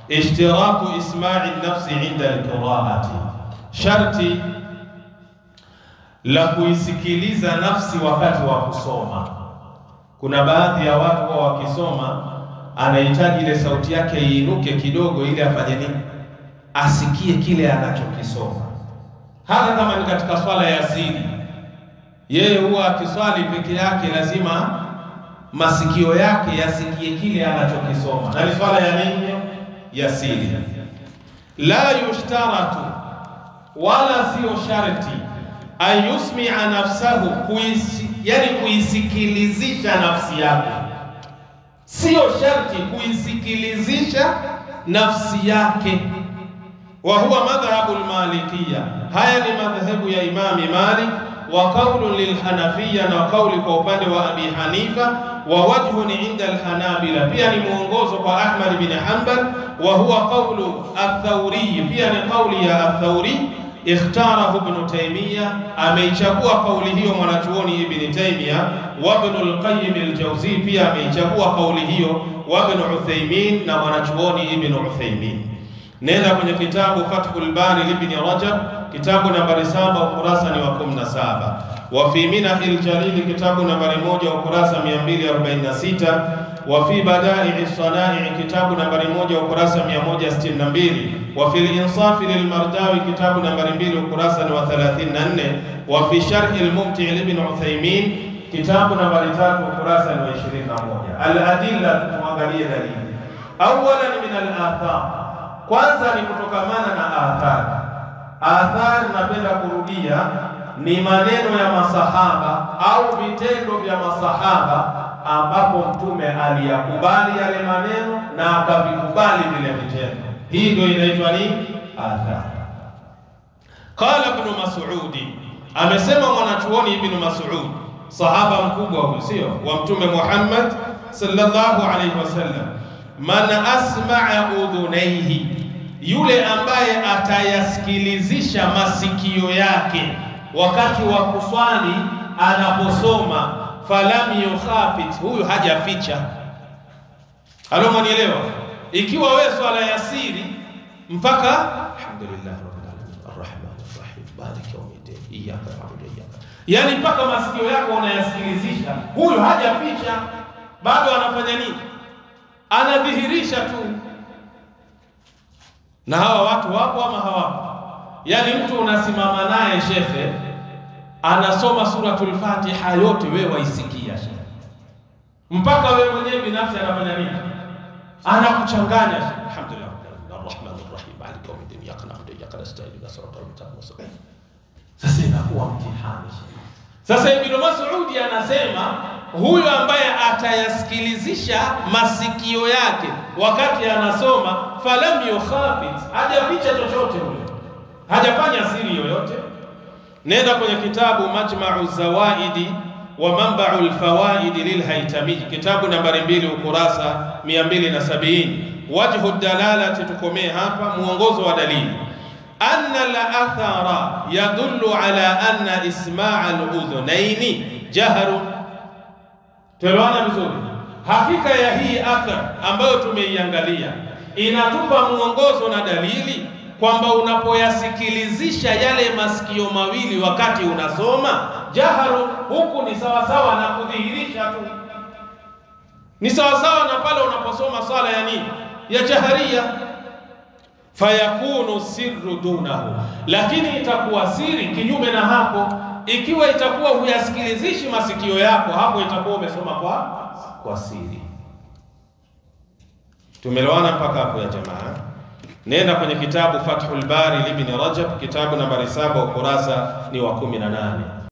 ishtiratu isma'i nafsi inda al-qira'ati, sharti la kuisikiliza nafsi wakati wa kusoma. Kuna baadhi ya watu wao wakisoma anahitaji ile sauti yake iinuke kidogo ili afanye nini? Asikie kile anachokisoma. Hata kama ni katika swala ya siri, yeye huwa akiswali peke yake lazima masikio yake yasikie kile anachokisoma. Na ni swala ya nini? Ya siri. La yushtaratu, wala sio sharti, ayusmi'a nafsahu, yani kuisikilizisha nafsi yake. Sio sharti kuisikilizisha nafsi yake. Wa huwa madhhabu al-Malikiyya, haya ni madhhabu ya Imam Malik. Wa qawlu lil-Hanafiyya, na qawli kwa upande wa Abi Hanifa. Wa wajhun inda al-Hanabila, pia ni muongozo kwa Ahmad bin Hanbal. Wa huwa qawlu ath-Thawri, pia ni qawli ya ath-Thawri. Ikhtarahu Ibn Taymiyyah, ameichagua kauli hiyo mwanachuoni Ibn Taymiyyah. Wa Ibn al-Qayyim al-Jawzi, pia ameichagua kauli hiyo. Wa Ibn Uthaymeen, na mwanachuoni Ibn Uthaymeen. Nenda kwenye kitabu Fathul Bari Ibn Rajab, kitabu nambari 7 ukurasa ni wa 17. Wa fi Minahil Jalil, kitabu nambari 1 ukurasa 246. Wa fi Bada'i as-Sana'i, kitabu nambari 1 ukurasa 162. Wa fi al-Insaf lil-Mardawi, kitabu nambari 2 ukurasa ni wa 34. Wa fi Sharh al-Mumti' Ibn Uthaymeen, kitabu nambari 3 ukurasa ni wa 21. Al-adilla, tuangalie dalili. Awalan min al-athar, kwanza ni kutokamana na athari. Athari, napenda kurudia, ni maneno ya masahaba au vitendo vya masahaba ambapo Mtume aliyakubali yale maneno na akavikubali vile vitendo. Hii ndio inaitwa nini? Athari. Qala Ibn Mas'ud, amesema mwanachuoni Ibn Mas'ud, sahaba mkubwa huyo, sio wa Mtume Muhammad sallallahu alaihi wasallam, man asma'a udhunaihi, yule ambaye atayasikilizisha masikio yake wakati wa kuswali anaposoma, falam yukhafit, huyu hajaficha. Halo, mwanielewa? Ikiwa wewe swala ya siri mpaka alhamdulillah rabbil alamin arrahmanir rahim maliki yawmiddin iyyaka na'budu wa iyyaka, yani mpaka masikio yako unayasikilizisha, huyu hajaficha, bado anafanya nini? Anadhihirisha tu. Na hawa watu wapo ama hawapo? Yani mtu unasimama naye shekhe anasoma suratul Fatiha yote, wewe waisikia shekhe, mpaka wewe mwenyewe binafsi anafanya nini? Anakuchanganya shekhe. Alhamdulillah arrahmanir rahim maliki yawmiddin iyyaka na'budu wa iyyaka nasta'in ihdinas siratal mustaqim. Sasa inakuwa mtihani shekhe. Sasa Ibn Mas'ud anasema huyu ambaye atayasikilizisha masikio yake wakati anasoma, falam yukhafit, hajaficha chochote, huyo hajafanya siri yoyote. Nenda kwenye kitabu Majma'u Zawaidi wa Manba'u al-Fawaid lil-Haytami, kitabu nambari 2 ukurasa 270. Wajhu dalalati, tukomee hapa, muongozo wa dalili. Anna al-athara yadullu ala anna isma'a al-udhunaini jahrun. Tuelewana vizuri? Hakika ya hii athar ambayo tumeiangalia inatupa muongozo na dalili kwamba unapoyasikilizisha yale masikio mawili wakati unasoma, jaharu, huku ni sawasawa na kudhihirisha tu, ni sawasawa na pale unaposoma swala ya nini? Ya jaharia. Fayakunu sirru dunahu, lakini itakuwa siri kinyume na hapo. Ikiwa itakuwa huyasikilizishi masikio yako, hapo itakuwa umesoma kwa siri. Tumeelewana mpaka hapo ya jamaa? Nenda kwenye kitabu Fathul Bari Ibn Rajab, kitabu nambari 7 ukurasa ni wa 18.